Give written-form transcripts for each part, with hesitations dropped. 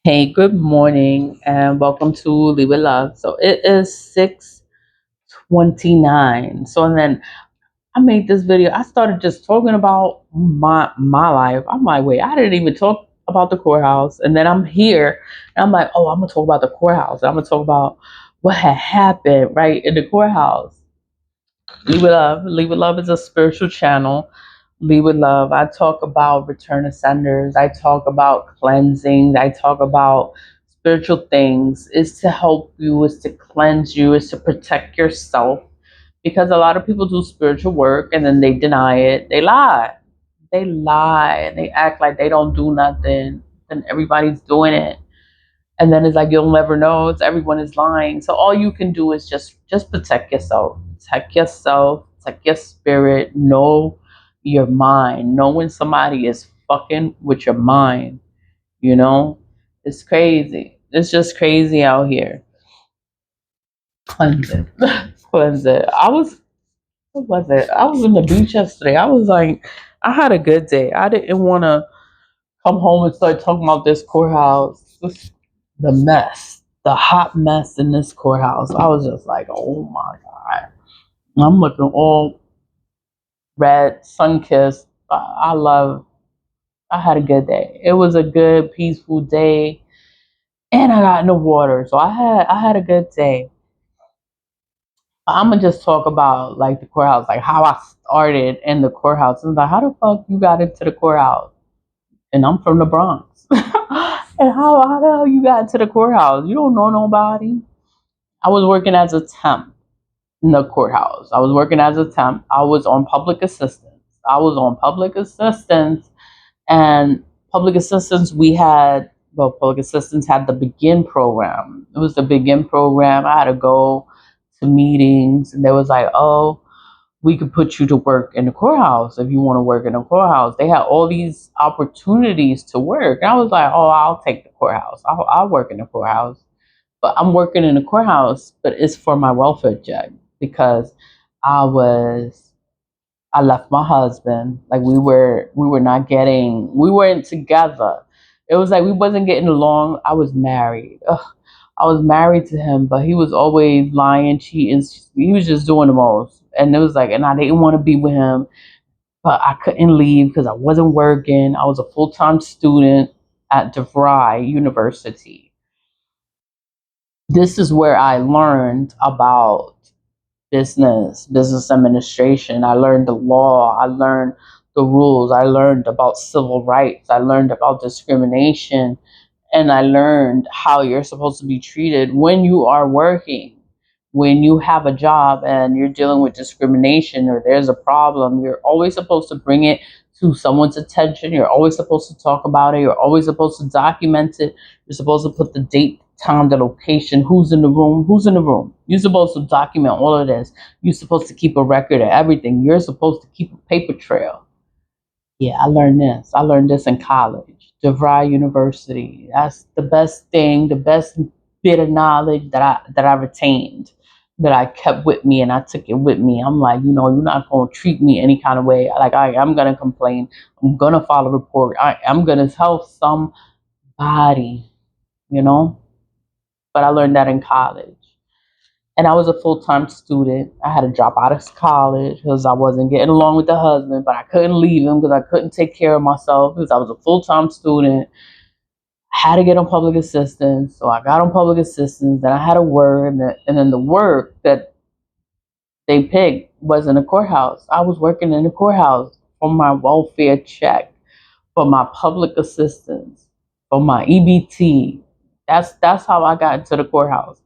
Hey, good morning and welcome to Leave With Love. So it is 6:29. So and then I made this video. I started just talking about my life. I'm like, wait, I didn't even talk about the courthouse. And then I'm here and I'm like, oh, I'm gonna talk about the courthouse. I'm gonna talk about what had happened right in the courthouse. Leave With Love. Leave With Love is a spiritual channel. Leave With Love. I talk about return ascenders. I talk about cleansing. I talk about spiritual things. It's to help you, it's to cleanse you, it's to protect yourself. Because a lot of people do spiritual work and then they deny it. They lie. They lie and they act like they don't do nothing and everybody's doing it. And then it's like you'll never know. It's everyone is lying. So all you can do is just protect yourself. Protect yourself. Protect your spirit. Know your mind. Know when somebody is fucking with your mind. You know, it's crazy. It's just crazy out here. Cleanse it. Cleanse it. What was it? I was on the beach yesterday. I was like, I had a good day. I didn't want to come home and start talking about this courthouse, the mess, the hot mess in this courthouse. I was just like, oh my God. I'm looking all red, sun kissed. I had a good day. It was a good, peaceful day. And I got in the water. So I had a good day. I'm gonna just talk about like the courthouse, like how I started in the courthouse. And like, how the fuck you got into the courthouse? And I'm from the Bronx. And how the hell you got into the courthouse? You don't know nobody. I was working as a temp in the courthouse. I was working as a temp. I was on public assistance. I was on public assistance and public assistance public assistance had the begin program. It was the begin program. I had to go to meetings and they was like, oh, we could put you to work in the courthouse if you want to work in the courthouse. They had all these opportunities to work. And I was like, oh, I'll take the courthouse. I'll work in the courthouse. But I'm working in the courthouse, but it's for my welfare check because I was I left my husband. Like we were not getting we weren't together. It was like we wasn't getting along. I was married. Ugh. I was married to him, but he was always lying, cheating. He was just doing the most. And it was like, and I didn't want to be with him, but I couldn't leave because I wasn't working. I was a full-time student at DeVry University. This is where I learned about business administration. I learned the law. I learned the rules. I learned about civil rights. I learned about discrimination. And I learned how you're supposed to be treated when you are working. When you have a job and you're dealing with discrimination or there's a problem, you're always supposed to bring it to someone's attention. You're always supposed to talk about it. You're always supposed to document it. You're supposed to put the date, time, the location, who's in the room, who's in the room. You're supposed to document all of this. You're supposed to keep a record of everything. You're supposed to keep a paper trail. Yeah, I learned this. I learned this in college, DeVry University. That's the best thing, the best bit of knowledge that I retained, that I kept with me, and I took it with me. I'm like, you're not gonna treat me any kind of way. Like I'm gonna complain. I'm gonna file a report. I'm gonna tell somebody, you know. But I learned that in college. And I was a full-time student. I had to drop out of college because I wasn't getting along with the husband, but I couldn't leave him because I couldn't take care of myself because I was a full-time student. I had to get on public assistance. So I got on public assistance. Then I had to work. And then the work that they picked was in the courthouse. I was working in the courthouse for my welfare check, for my public assistance, for my EBT. That's how I got into the courthouse,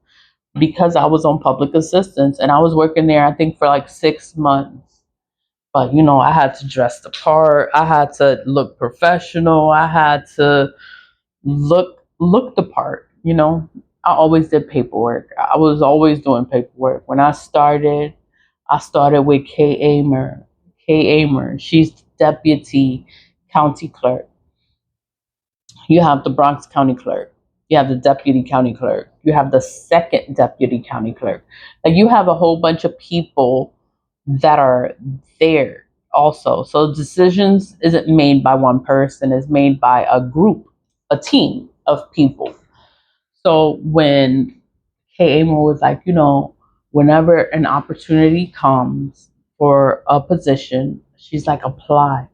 because I was on public assistance and I was working there, I think, for like 6 months. But I had to dress the part. I had to look professional. I had to look the part. I always did paperwork. I was always doing paperwork. When I started with Kay Amer. Kay Amer. She's deputy county clerk. You have the Bronx County Clerk. You have the deputy county clerk. You have the second deputy county clerk. Like, you have a whole bunch of people that are there also. So decisions isn't made by one person, it's made by a group, a team. of people. So when Kay Amo was like, whenever an opportunity comes for a position, she's like, apply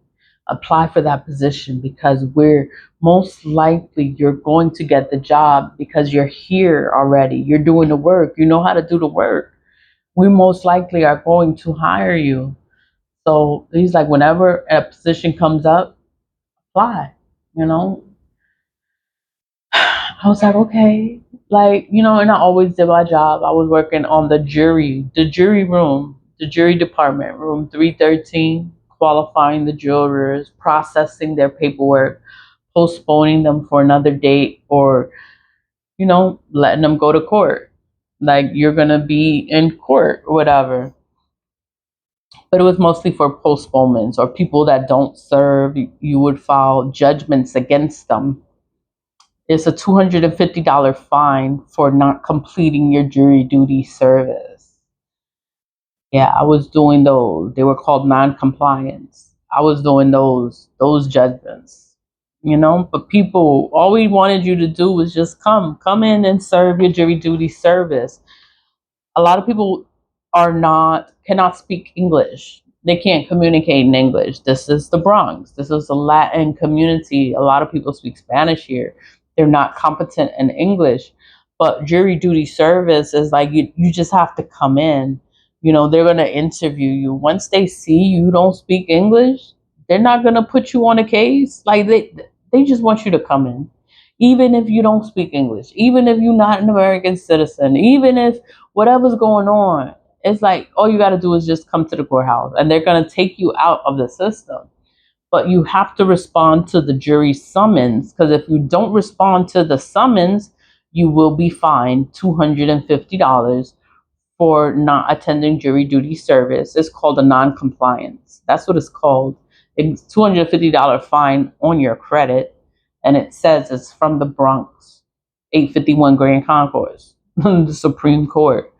for that position because we're most likely you're going to get the job because you're here already. You're doing the work. You know how to do the work. We most likely are going to hire you. So he's like, whenever a position comes up, apply, you know? I was like, okay. Like, and I always did my job. I was working on the jury room, the jury department, room 313, qualifying the jurors, processing their paperwork, postponing them for another date, or, letting them go to court. Like, you're going to be in court or whatever. But it was mostly for postponements or people that don't serve. You would file judgments against them. It's a $250 fine for not completing your jury duty service. Yeah, I was doing those. They were called non-compliance. I was doing those judgments. But people, all we wanted you to do was just come in and serve your jury duty service. A lot of people cannot speak English. They can't communicate in English. This is the Bronx. This is a Latin community. A lot of people speak Spanish here. They're not competent in English. But jury duty service is like you just have to come in. They're gonna interview you. Once they see you don't speak English, they're not gonna put you on a case. Like they just want you to come in. Even if you don't speak English, even if you're not an American citizen, even if whatever's going on, it's like all you got to do is just come to the courthouse and they're going to take you out of the system. But you have to respond to the jury summons, because if you don't respond to the summons, you will be fined $250 for not attending jury duty service. It's called a non-compliance. That's what it's called. It's $250 fine on your credit, and it says it's from the Bronx, 851 Grand Concourse, the Supreme Court.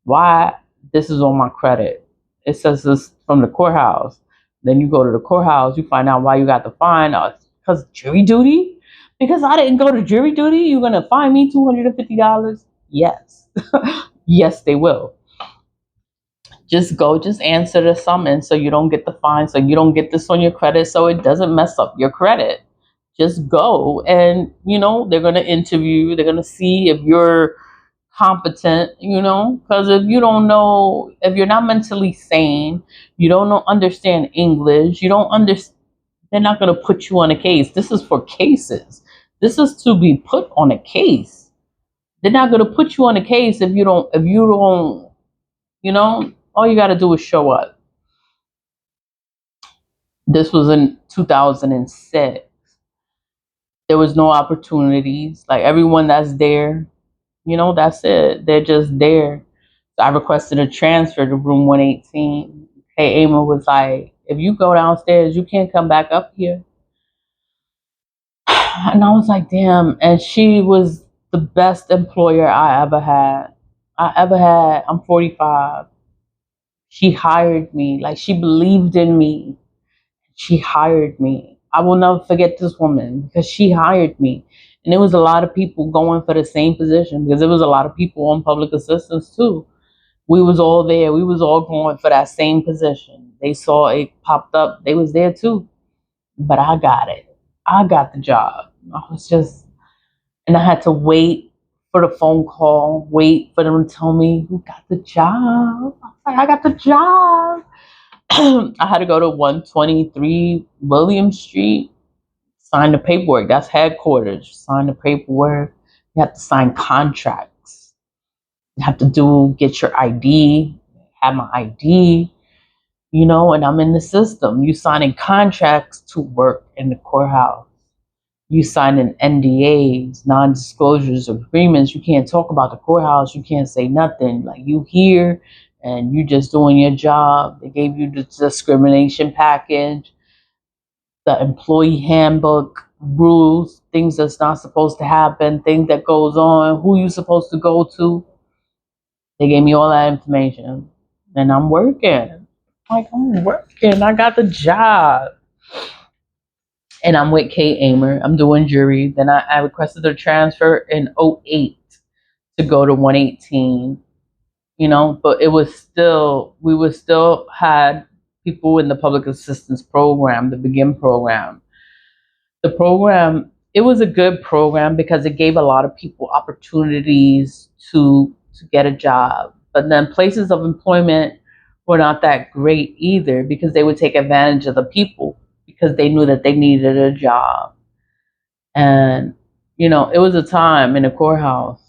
Why? This is on my credit. It says this from the courthouse. Then you go to the courthouse, you find out why you got the fine. Because jury duty? Because I didn't go to jury duty, you're going to fine me $250? Yes. Yes, they will. Just answer the summons so you don't get the fine, so you don't get this on your credit, so it doesn't mess up your credit. Just go and, they're going to interview you. They're going to see if you're competent, because if you don't know, if you're not mentally sane, you don't understand English, you don't understand, they're not going to put you on a case. This is for cases. This is to be put on a case. They're not going to put you on a case if you don't, all you got to do is show up. This was in 2006. There was no opportunities. Like everyone that's there, that's it. They're just there. So I requested a transfer to room 118. Hey, Amy was like, if you go downstairs, you can't come back up here. And I was like, damn. And she was the best employer I ever had. I'm 45. She hired me. Like, she believed in me. She hired me. I will never forget this woman because she hired me. And there was a lot of people going for the same position because there was a lot of people on public assistance too. We was all there. We was all going for that same position. They saw it popped up. They was there too. But I got it. I got the job. And I had to wait for the phone call, wait for them to tell me who got the job. I was like, I got the job. I had to go to 123 William Street, sign the paperwork. That's headquarters. Sign the paperwork. You have to sign contracts. You have to get your ID, have my ID, and I'm in the system. You signing contracts to work in the courthouse. You signing NDAs, non-disclosures agreements. You can't talk about the courthouse. You can't say nothing. Like, you here and you just doing your job. They gave you the discrimination package, the employee handbook, rules, things that's not supposed to happen, things that goes on, who you supposed to go to. They gave me all that information. And I'm working. Like, I'm working. I got the job. and I'm with Kate Amer. I'm doing jury. Then I requested a transfer in '08 to go to 118, but it was still, we was still had people in the public assistance program, the Begin program. The program, it was a good program because it gave a lot of people opportunities to get a job. But then places of employment were not that great either because they would take advantage of the people because they knew that they needed a job. And it was a time in the courthouse.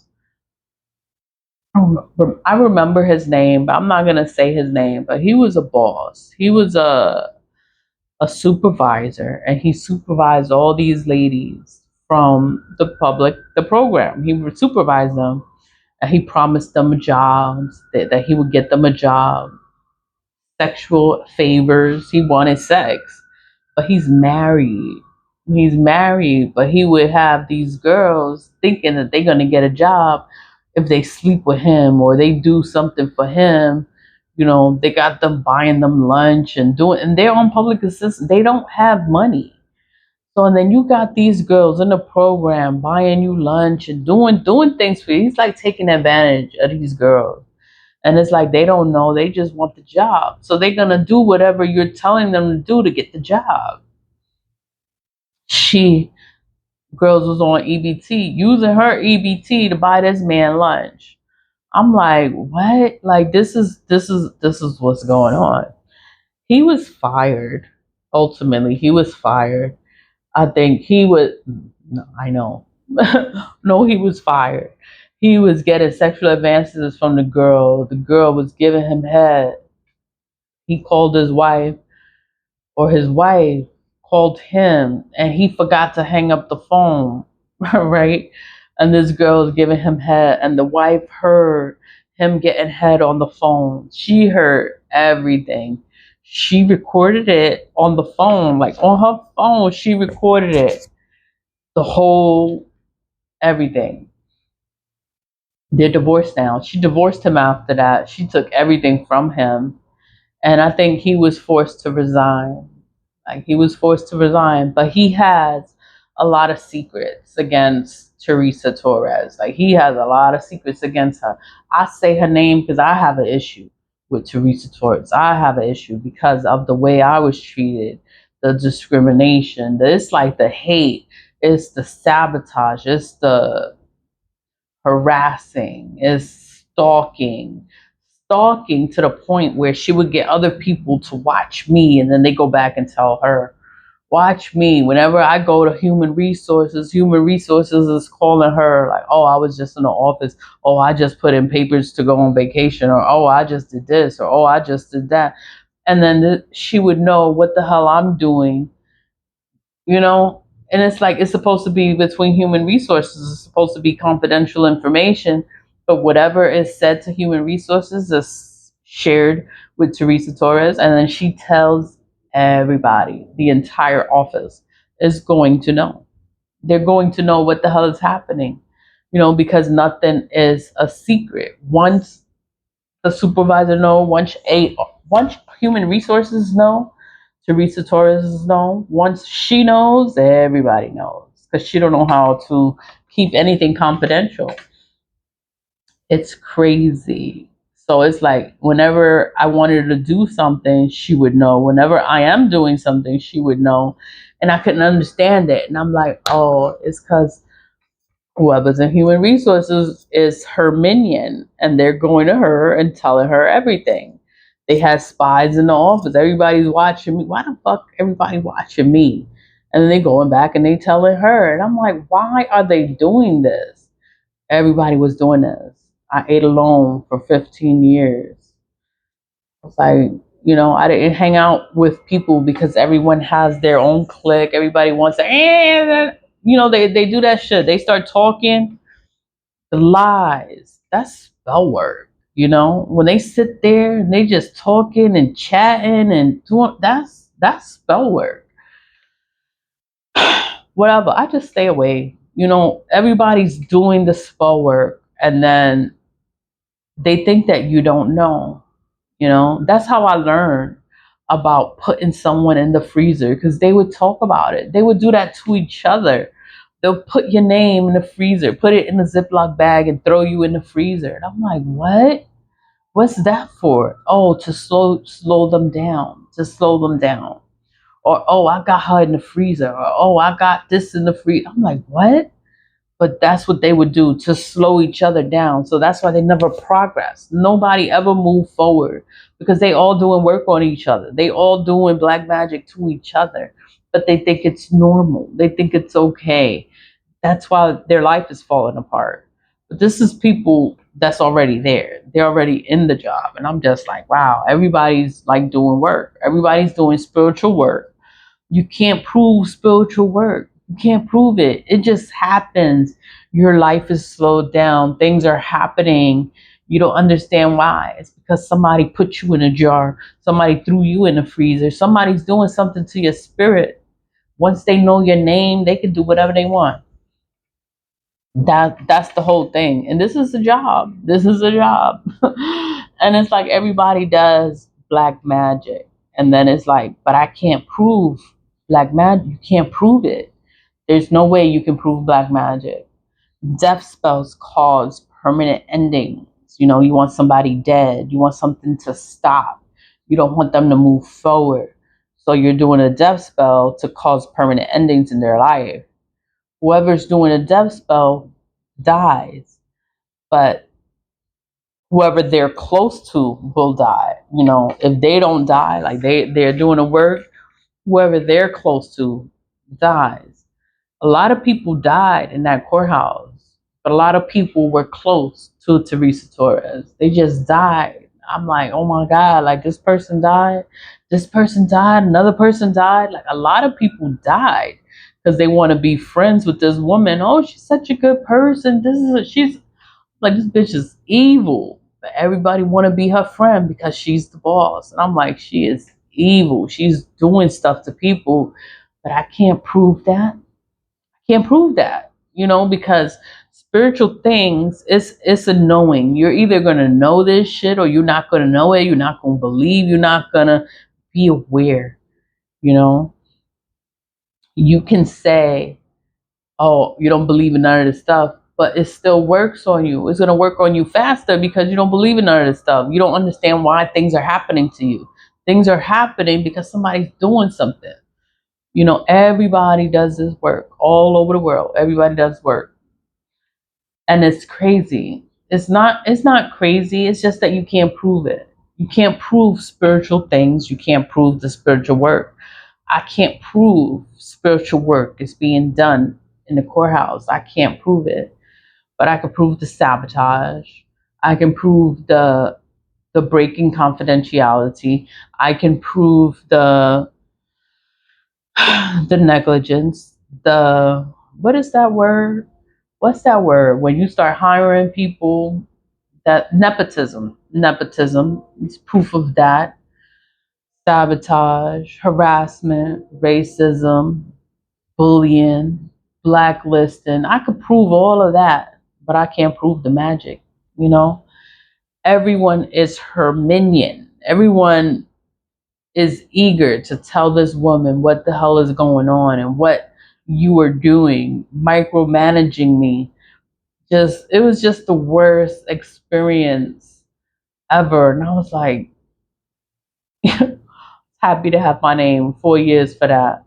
I remember his name, but I'm not gonna say his name. But he was a boss. He was a supervisor, and he supervised all these ladies from the program. He would supervise them, and he promised them jobs, that he would get them a job, sexual favors. He wanted sex, but he's married. He's married, but he would have these girls thinking that they're gonna get a job if they sleep with him or they do something for him. They got them buying them lunch and they're on public assistance. They don't have money. So and then you got these girls in the program buying you lunch and doing things for you. He's like taking advantage of these girls. And it's like they don't know, they just want the job. So they're gonna do whatever you're telling them to do to get the job. She Girls was on EBT, using her EBT to buy this man lunch. I'm like, what? Like this is what's going on. He was fired. Ultimately, he was fired. I think he was. No, I know. No, he was fired. He was getting sexual advances from the girl. The girl was giving him head. He called his wife, or his wife called him, and he forgot to hang up the phone, right? And this girl is giving him head, and the wife heard him getting head on the phone. She heard everything. She recorded it on the phone, like on her phone. She recorded it, the whole everything. They're divorced now. She divorced him after that. She took everything from him, and I think he was forced to resign. Like he was forced to resign, but he has a lot of secrets against Teresa Torres. Like he has a lot of secrets against her. I say her name because I have an issue with Teresa Torres. I have an issue because of the way I was treated, the discrimination. It's like the hate, it's the sabotage, it's the harassing, it's stalking to the point where she would get other people to watch me, and then they go back and tell her, watch me. Whenever I go to human resources is calling her like, oh, I was just in the office, oh, I just put in papers to go on vacation, or oh, I just did this, or oh, I just did that. And then she would know what the hell I'm doing, you know and it's like, it's supposed to be between human resources, it's supposed to be confidential information, but whatever is said to human resources is shared with Teresa Torres, and then she tells everybody. The entire office is going to know. They're going to know what the hell is happening, because nothing is a secret. Once the supervisor know, once human resources know, Teresa Torres know. Once she knows, everybody knows, because she don't know how to keep anything confidential. It's crazy. So it's like whenever I wanted to do something, she would know. Whenever I am doing something, she would know. And I couldn't understand it. And I'm like, oh, it's because whoever's in human resources is her minion, and they're going to her and telling her everything. They had spies in the office. Everybody's watching me. Why the fuck everybody watching me? And then they going back and they telling her. And I'm like, why are they doing this? Everybody was doing this. I ate alone for 15 years. It's like, I didn't hang out with people because everyone has their own clique. Everybody wants to, they do that shit. They start talking the lies. That's spell work. When they sit there and they just talking and chatting and doing, that's spell work. Whatever. I just stay away. Everybody's doing the spell work, and then they think that you don't know. That's how I learned about putting someone in the freezer, because they would talk about it. They would do that to each other. They'll put your name in the freezer, put it in a Ziploc bag and throw you in the freezer. And I'm like, what? What's that for? Oh, to slow them down, to slow them down. Or, oh, I got her in the freezer. Or, oh, I got this in the freezer. I'm like, what? But that's what they would do to slow each other down. So that's why they never progress. Nobody ever moved forward, because they all doing work on each other. They all doing black magic to each other, but they think it's normal. They think it's okay. That's why their life is falling apart. But this is people that's already there. They're already in the job. And I'm just like, wow, everybody's like doing work. Everybody's doing spiritual work. You can't prove spiritual work. You can't prove it. It just happens. Your life is slowed down. Things are happening. You don't understand why. It's because somebody put you in a jar. Somebody threw you in a freezer. Somebody's doing something to your spirit. Once they know your name, they can do whatever they want. That's the whole thing. And this is a job. This is a job. And it's like everybody does black magic. And then it's like, but I can't prove black magic. You can't prove it. There's no way you can prove black magic. Death spells cause permanent endings. You know, you want somebody dead. You want something to stop. You don't want them to move forward. So you're doing a death spell to cause permanent endings in their life. Whoever's doing a death spell dies, but whoever they're close to will die. You know, if they don't die, like they're doing the work, whoever they're close to dies. A lot of people died in that courthouse, but a lot of people were close to Teresa Torres. They just died. I'm like, oh my God, like this person died, another person died. Like a lot of people died because they want to be friends with this woman. Oh, she's such a good person. She's like, this bitch is evil. But everybody want to be her friend because she's the boss. And I'm like, she is evil. She's doing stuff to people, but I can't prove that. Can't prove that, you know, because spiritual things, it's a knowing. You're either gonna know this shit or you're not gonna know it. You're not gonna believe. You're not gonna be aware. You know, you can say, "Oh, you don't believe in none of this stuff," but it still works on you. It's gonna work on you faster because you don't believe in none of this stuff. You don't understand why things are happening to you. Things are happening because somebody's doing something. You know, everybody does this work all over the world. Everybody does work. And it's crazy. It's not crazy. It's just that you can't prove it. You can't prove spiritual things. You can't prove the spiritual work. I can't prove spiritual work is being done in the courthouse. I can't prove it. But I can prove the sabotage. I can prove the breaking confidentiality. I can prove the negligence, the what is that word? What's that word? When you start hiring people, that nepotism is proof of that. Sabotage, harassment, racism, bullying, blacklisting. I could prove all of that, but I can't prove the magic. You know, everyone is her minion. Everyone is eager to tell this woman what the hell is going on and what you are doing, micromanaging me. Just it was just the worst experience ever. And I was like, happy to have my name, 4 years for that.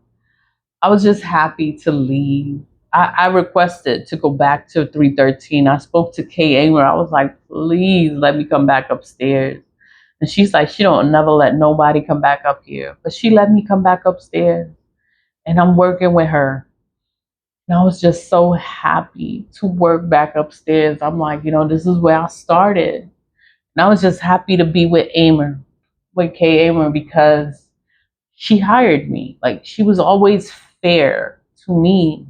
I was just happy to leave. I requested to go back to 313. I spoke to Kay Amer. I was like, please let me come back upstairs. And she's like, she don't never let nobody come back up here. But she let me come back upstairs. And I'm working with her. And I was just so happy to work back upstairs. I'm like, you know, this is where I started. And I was just happy to be with Amer, with Kay Amer, because she hired me. Like, she was always fair to me.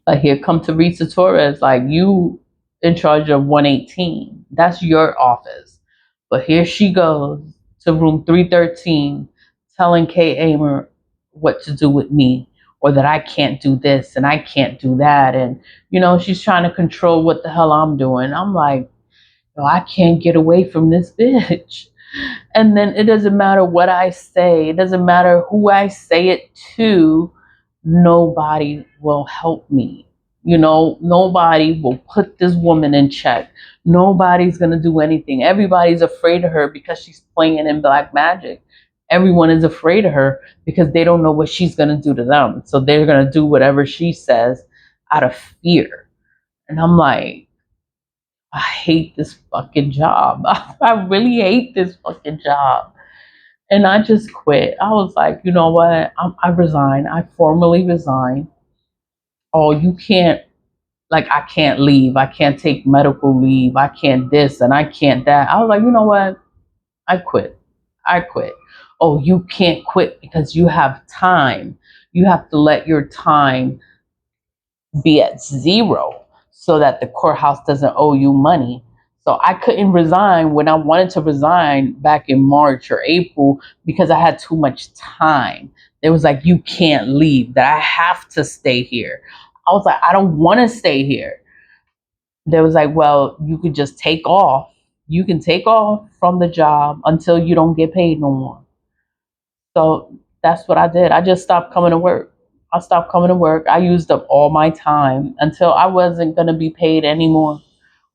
But here come Teresa Torres, like, you in charge of 118. That's your office. But here she goes to room 313 telling Kay Amer what to do with me, or that I can't do this and I can't do that. And, you know, she's trying to control what the hell I'm doing. I'm like, yo, I can't get away from this bitch. And then it doesn't matter what I say, it doesn't matter who I say it to, nobody will help me. Nobody will put this woman in check. Nobody's going to do anything. Everybody's afraid of her because she's playing in black magic. Everyone is afraid of her because they don't know what she's going to do to them. So they're going to do whatever she says out of fear. And I'm like, I hate this fucking job. I really hate this fucking job. And I just quit. I was like, you know what? I resign. I formally resign. Oh, you can't, like, I can't leave. I can't take medical leave. I can't this and I can't that. I was like, you know what? I quit. I quit. Oh, you can't quit because you have time. You have to let your time be at zero so that the courthouse doesn't owe you money. So I couldn't resign when I wanted to resign back in March or April because I had too much time. It was like, you can't leave, that I have to stay here. I was like, I don't want to stay here. They was like, well, you could just take off. You can take off from the job until you don't get paid no more. So that's what I did. I just stopped coming to work. I stopped coming to work. I used up all my time until I wasn't going to be paid anymore.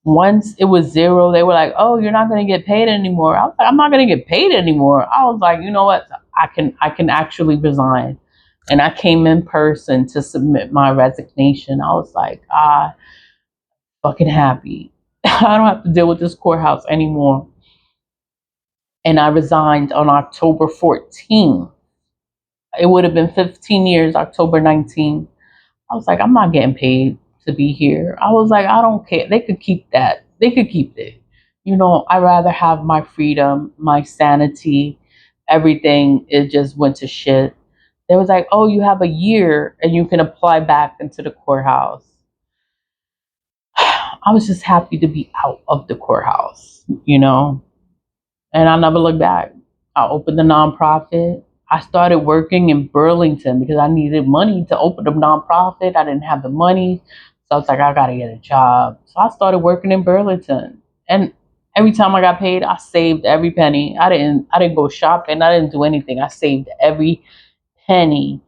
Once it was zero, they were like, oh, you're not going to get paid anymore. I was like, I'm not going to get paid anymore. I was like, you know what? I can actually resign. And I came in person to submit my resignation. I was like, fucking happy. I don't have to deal with this courthouse anymore. And I resigned on October 14th. It would have been 15 years, October 19th. I was like, I'm not getting paid to be here. I was like, I don't care. They could keep that. They could keep it. I'd rather have my freedom, my sanity, everything. It just went to shit. They was like, oh, you have a year and you can apply back into the courthouse. I was just happy to be out of the courthouse. And I never looked back. I opened a nonprofit. I started working in Burlington because I needed money to open a nonprofit. I didn't have the money. So I was like, I gotta get a job. So I started working in Burlington. And every time I got paid, I saved every penny. I didn't go shopping. I didn't do anything. I saved every penny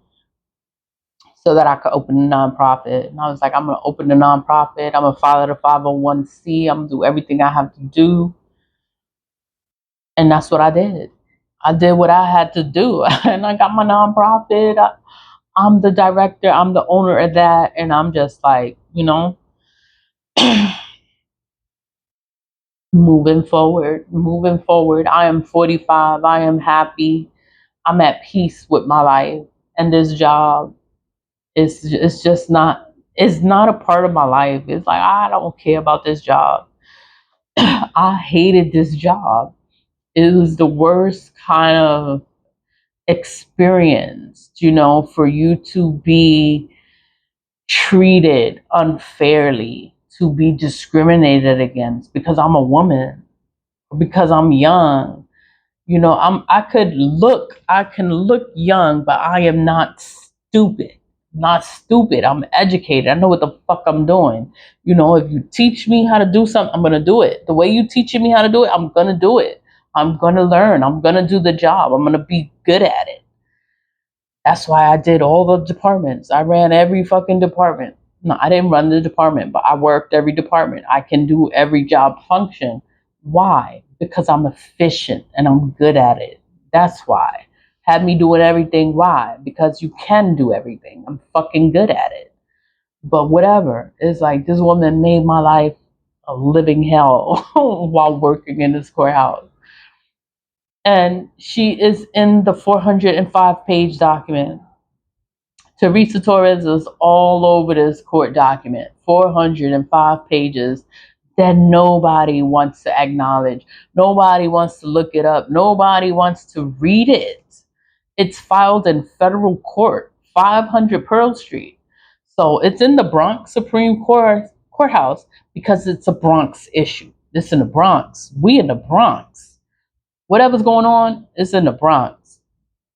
so that I could open a nonprofit. And I was like, I'm gonna open a nonprofit. I'm gonna file the 501c. I'm gonna do everything I have to do. And that's what I did. I did what I had to do. And I got my nonprofit. I'm the director. I'm the owner of that. And I'm just like, moving forward, moving forward. I am 45. I am happy. I'm at peace with my life. And this job is it's just not, it's not a part of my life. It's like, I don't care about this job. I hated this job. It was the worst kind of experienced, for you to be treated unfairly, to be discriminated against because I'm a woman, because I'm young. I can look young, but I am not stupid. Not stupid. I'm educated. I know what the fuck I'm doing. If you teach me how to do something, I'm gonna do it. The way you teaching me how to do it, I'm gonna do it. I'm gonna learn. I'm gonna do the job. I'm gonna be good at it. That's why I did all the departments. I ran every fucking department. No, I didn't run the department, but I worked every department. I can do every job function. Why? Because I'm efficient and I'm good at it. That's why. Had me doing everything. Why? Because you can do everything. I'm fucking good at it. But whatever. It's like this woman made my life a living hell while working in this courthouse. And she is in the 405-page document. Teresa Torres is all over this court document, 405 pages that nobody wants to acknowledge. Nobody wants to look it up. Nobody wants to read it. It's filed in federal court, 500 Pearl Street. So it's in the Bronx Supreme Courthouse because it's a Bronx issue. It's in the Bronx. We in the Bronx. Whatever's going on, it's in the Bronx.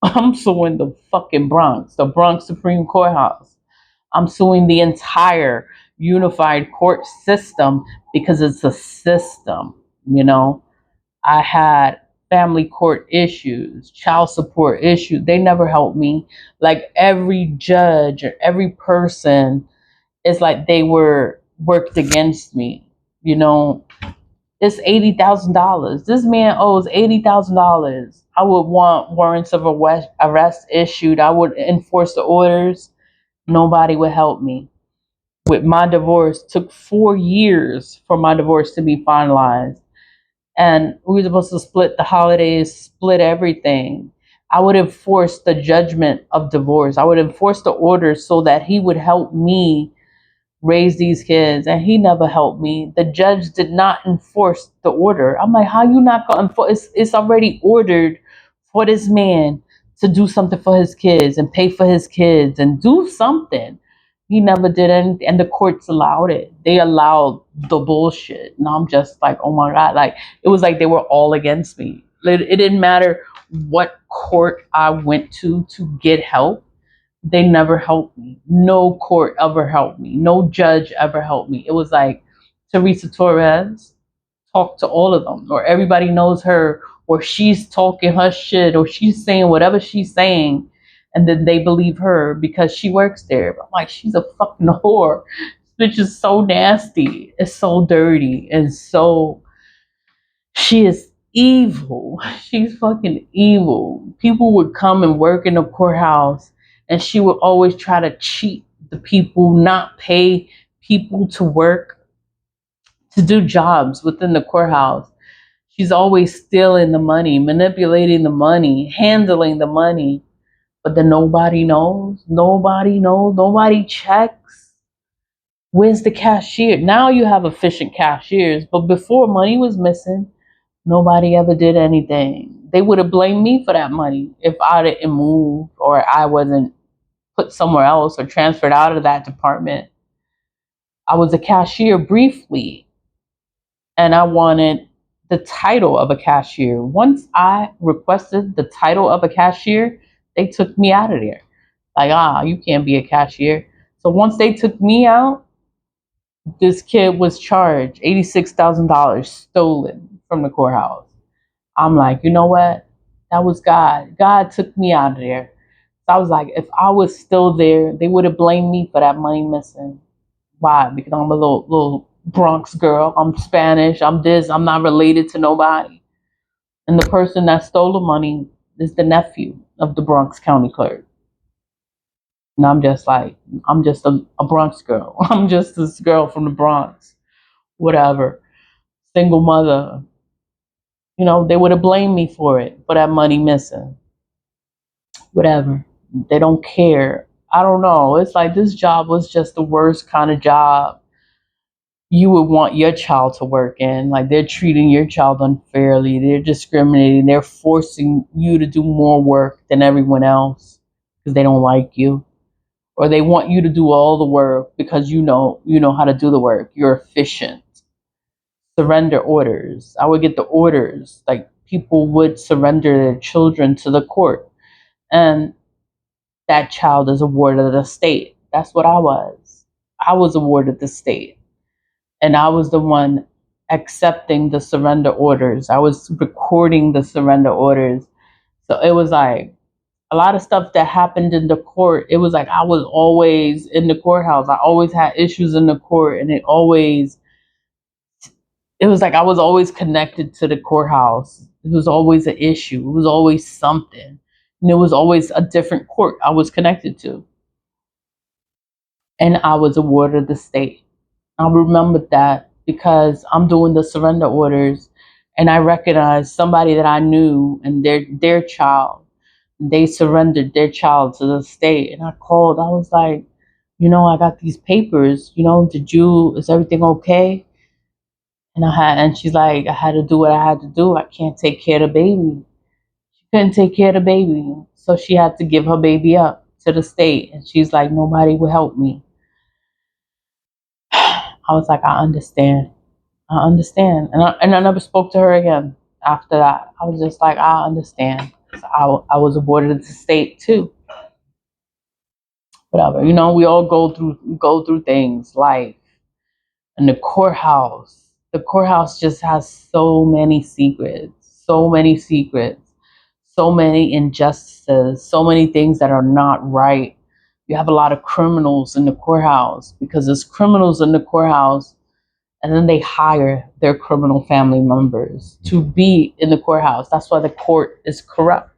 I'm suing the fucking Bronx, the Bronx Supreme Court House. I'm suing the entire unified court system because it's a system. I had family court issues, child support issues. They never helped me. Like every judge or every person, it's like they were worked against me. You know, it's $80,000. This man owes $80,000. I would want warrants of arrest issued. I would enforce the orders. Nobody would help me. With my divorce, took 4 years for my divorce to be finalized, and we were supposed to split the holidays, split everything. I would enforce the judgment of divorce. I would enforce the orders so that he would help me raise these kids, and he never helped me. The judge did not enforce the order. I'm like, how you not gonna enforce? It's already ordered for this man to do something for his kids and pay for his kids and do something. He never did anything, and the courts allowed it. They allowed the bullshit, and I'm just like, oh my god! Like it was like they were all against me. It didn't matter what court I went to get help. They never helped me. No court ever helped me. No judge ever helped me. It was like Teresa Torres, talk to all of them, or everybody knows her, or she's talking her shit, or she's saying whatever she's saying, and then they believe her because she works there. But I'm like, she's a fucking whore. This bitch is so nasty. It's so dirty and so. She is evil. She's fucking evil. People would come and work in the courthouse, and she would always try to cheat the people, not pay people to work, to do jobs within the courthouse. She's always stealing the money, manipulating the money, handling the money. But then nobody knows. Nobody knows. Nobody checks. Where's the cashier? Now you have efficient cashiers, but before money was missing, nobody ever did anything. They would have blamed me for that money if I didn't move or I wasn't put somewhere else or transferred out of that department. I was a cashier briefly, and I wanted the title of a cashier. Once I requested the title of a cashier, they took me out of there. Like, you can't be a cashier. So once they took me out, this kid was charged $86,000 stolen from the courthouse. I'm like, you know what? That was God. God took me out of there. So I was like, if I was still there, they would have blamed me for that money missing. Why? Because I'm a little Bronx girl. I'm Spanish. I'm this. I'm not related to nobody. And the person that stole the money is the nephew of the Bronx County clerk. And I'm just like, I'm just a Bronx girl. I'm just this girl from the Bronx. Whatever. Single mother. You know, they would have blamed me for it, for that money missing. Whatever. They don't care. I don't know. It's like this job was just the worst kind of job you would want your child to work in. Like they're treating your child unfairly. They're discriminating. They're forcing you to do more work than everyone else because they don't like you. Or they want you to do all the work because you know how to do the work. You're efficient. Surrender orders. I would get the orders. Like people would surrender their children to the court. And that child is awarded the state. That's what I was. I was awarded the state. And I was the one accepting the surrender orders. I was recording the surrender orders. So it was like a lot of stuff that happened in the court. It was like I was always in the courthouse. I always had issues in the court, and it was like I was always connected to the courthouse. It was always an issue. It was always something. And it was always a different court I was connected to. And I was awarded the state. I remembered that because I'm doing the surrender orders, and I recognized somebody that I knew and their child. They surrendered their child to the state. And I called. I was like, I got these papers. Is everything okay? And she's like, I had to do what I had to do. I can't take care of the baby. She couldn't take care of the baby. So she had to give her baby up to the state. And she's like, nobody will help me. I was like, I understand. I understand. And I never spoke to her again after that. I was just like, I understand. So I was awarded the state too. Whatever. We all go through things, life. And the courthouse just has so many secrets. so many secrets, so many injustices, so many things that are not right. You have a lot of criminals in the courthouse because there's criminals in the courthouse, and then they hire their criminal family members to be in the courthouse. That's why the court is corrupt,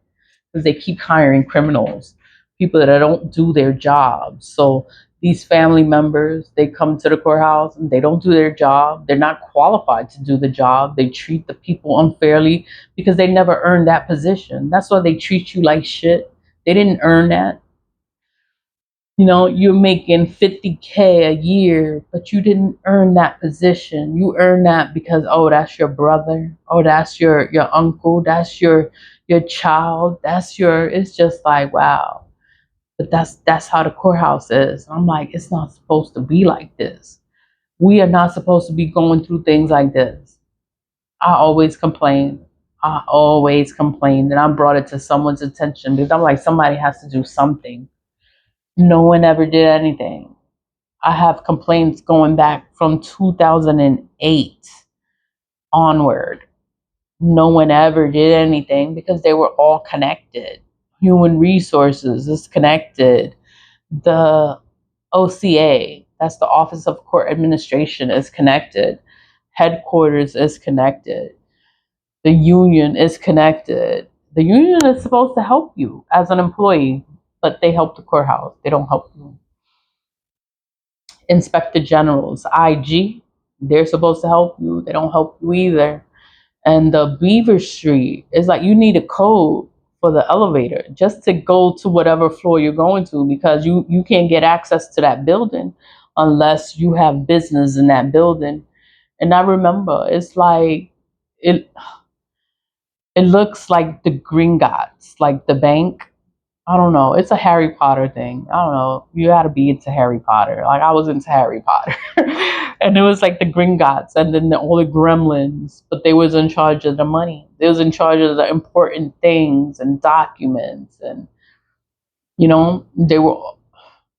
because they keep hiring criminals, people that don't do their jobs. So these family members, they come to the courthouse and they don't do their job. They're not qualified to do the job. They treat the people unfairly because they never earned that position. That's why they treat you like shit. They didn't earn that. You know, you're making 50K a year, but you didn't earn that position. You earned that because, oh, that's your brother, oh, that's your uncle, that's your child, that's your. It's just like, wow. But that's how the courthouse is. I'm like, it's not supposed to be like this. We are not supposed to be going through things like this. I always complain. I always complained, and I brought it to someone's attention because I'm like, somebody has to do something. No one ever did anything. I have complaints going back from 2008 onward. No one ever did anything because they were all connected. Human resources is connected. The OCA, that's the Office of Court Administration, is connected. Headquarters is connected. The union is connected. The union is supposed to help you as an employee, but they help the courthouse. They don't help you. Inspector generals, IG, they're supposed to help you. They don't help you either. And the Beaver Street is like, you need a code for the elevator just to go to whatever floor you're going to, because you can't get access to that building unless you have business in that building. And I remember it's like it it looks like the Gringotts, like the bank. I don't know. It's a Harry Potter thing. I don't know. You got to be into Harry Potter. Like I was into Harry Potter, and it was like the Gringotts, and then all the Gremlins. But they was in charge of the money. They was in charge of the important things and documents, and they were.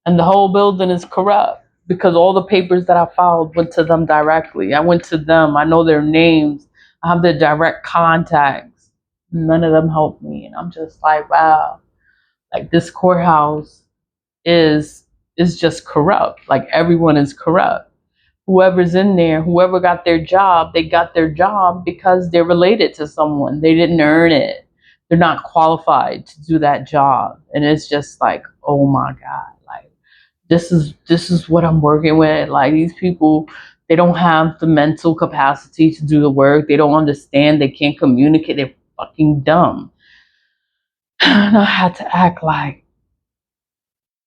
And the whole building is corrupt because all the papers that I filed went to them directly. I went to them. I know their names. I have their direct contacts. None of them helped me, and I'm just like, wow. Like this courthouse is just corrupt. Like everyone is corrupt. Whoever's in there, whoever got their job, they got their job because they're related to someone. They didn't earn it. They're not qualified to do that job. And it's just like, oh my God, like this is what I'm working with. Like these people, they don't have the mental capacity to do the work. They don't understand. They can't communicate. They're fucking dumb. And I had to act like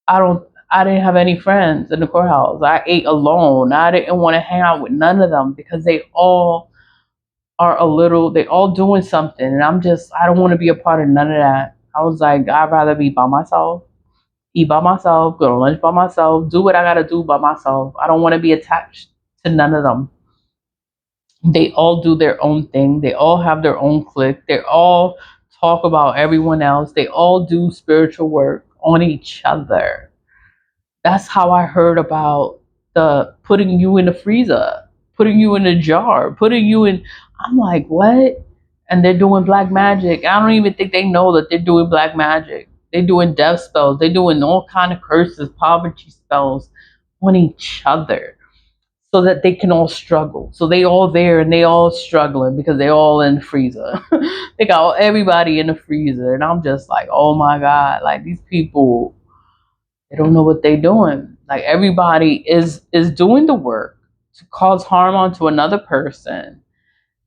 I didn't have any friends in the courthouse. I ate alone. I didn't want to hang out with none of them because they all they all doing something, and I don't want to be a part of none of that. I was like, I'd rather be by myself, eat by myself, go to lunch by myself, do what I gotta do by myself. I don't want to be attached to none of them. They all do their own thing. They all have their own clique. They all talk about everyone else. They all do spiritual work on each other. That's how I heard about the putting you in the freezer, putting you in a jar, putting you in. I'm like, what? And they're doing black magic. I don't even think they know that they're doing black magic. They're doing death spells. They're doing all kind of curses, poverty spells on each other so that they can all struggle. So they all there and they all struggling because they all in the freezer. They got everybody in the freezer. And I'm just like, oh my God, like these people, they don't know what they're doing. Like everybody is doing the work to cause harm onto another person,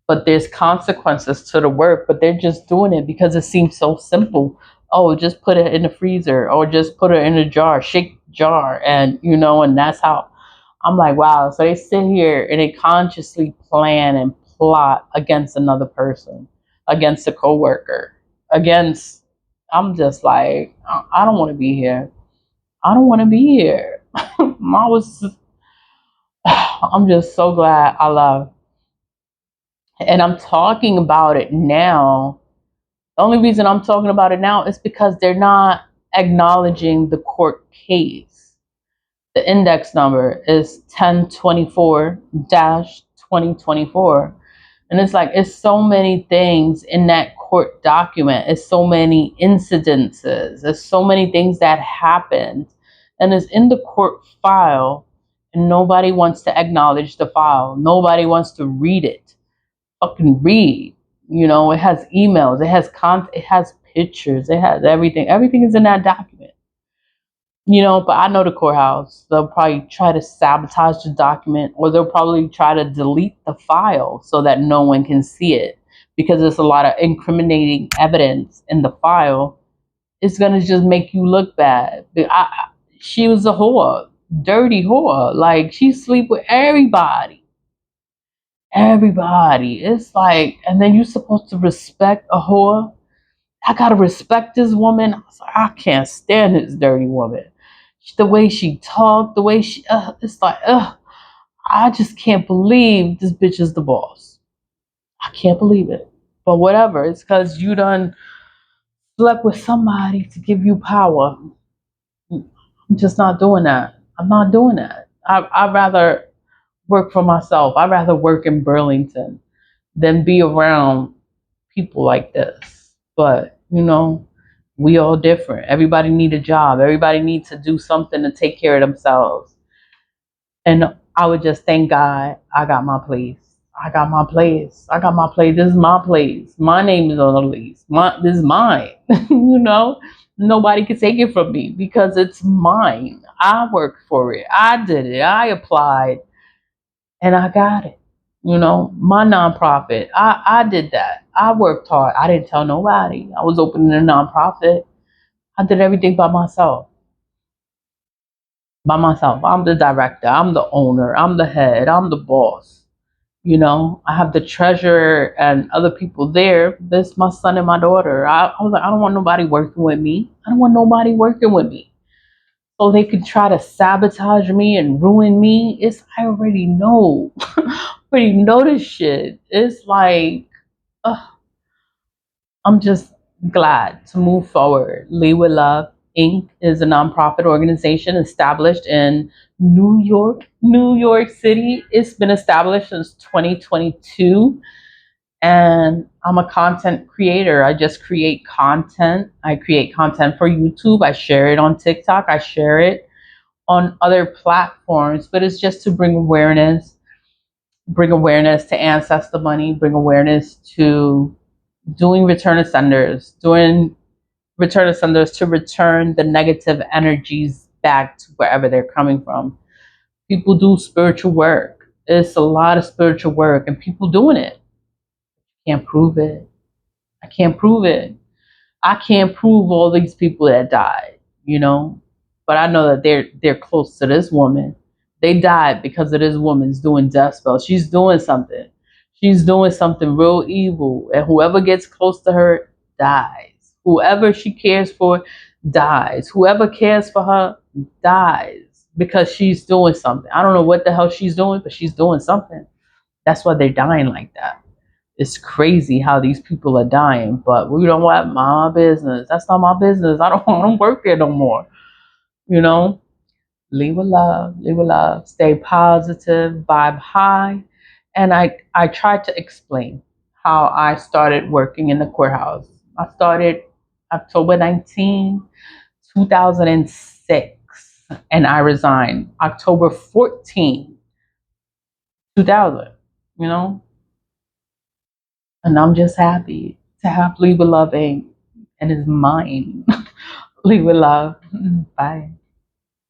but there's consequences to the work. But they're just doing it because it seems so simple. Oh, just put it in the freezer, or just put it in a jar, shake jar, and and that's how. I'm like, wow. So they sit here and they consciously plan and plot against another person, against a coworker, against. I'm just like, I don't want to be here. I don't want to be here. I was, I'm just so glad I left. And I'm talking about it now. The only reason I'm talking about it now is because they're not acknowledging the court case. The index number is 1024-2024. And it's like, it's so many things in that court document. It's so many incidences. There's so many things that happened. And it's in the court file. And nobody wants to acknowledge the file. Nobody wants to read it. Fucking read. You know, it has emails. It has it has pictures. It has everything. Everything is in that document. You know, but I know the courthouse. They'll probably try to sabotage the document, or they'll probably try to delete the file so that no one can see it, because there's a lot of incriminating evidence in the file. It's gonna just make you look bad. She was a whore, dirty whore. Like, she sleep with everybody, everybody. It's like, and then you're supposed to respect a whore. I gotta respect this woman. I was like, I can't stand this dirty woman. The way she talked, the way she, it's like, I just can't believe this bitch is the boss. I can't believe it. But whatever, it's because you done slept with somebody to give you power. I'm just not doing that. I'm not doing that. I'd rather work for myself. I'd rather work in Burlington than be around people like this. But, you know, we all different. Everybody need a job. Everybody needs to do something to take care of themselves. And I would just thank God I got my place. I got my place. I got my place. This is my place. My name is on the lease. This is mine. You know, nobody can take it from me because it's mine. I worked for it. I did it. I applied and I got it. You know, my nonprofit, I did that. I worked hard. I didn't tell nobody. I was opening a nonprofit. I did everything by myself. By myself. I'm the director. I'm the owner. I'm the head. I'm the boss. You know, I have the treasurer and other people there. This my son and my daughter. I was like, I don't want nobody working with me. I don't want nobody working with me. So they could try to sabotage me and ruin me. I already know. I already know this shit. It's like, ugh, I'm just glad to move forward. Lead with Love Inc. is a nonprofit organization established in New York City. It's been established since 2022. And I'm a content creator. I just create content. I create content for YouTube. I share it on TikTok. I share it on other platforms, but it's just to bring awareness to ancestor money, bring awareness to doing return of senders to return the negative energies back to wherever they're coming from. People do spiritual work. It's a lot of spiritual work and people doing it. Can't prove it. I can't prove it. I can't prove all these people that died, you know, but I know that they're close to this woman. They died because of this woman's doing death spells. She's doing something. She's doing something real evil, and whoever gets close to her dies. Whoever she cares for dies. Whoever cares for her dies because she's doing something. I don't know what the hell she's doing, but she's doing something. That's why they're dying like that. It's crazy how these people are dying, but we don't want my business. That's not my business. I don't work there no more. You know, leave with love, stay positive, vibe high. And I tried to explain how I started working in the courthouse. I started October 19, 2006, and I resigned October 14, 2000, you know, and I'm just happy to have Leave with Love Inc. and it's mine. Leave with love. Bye.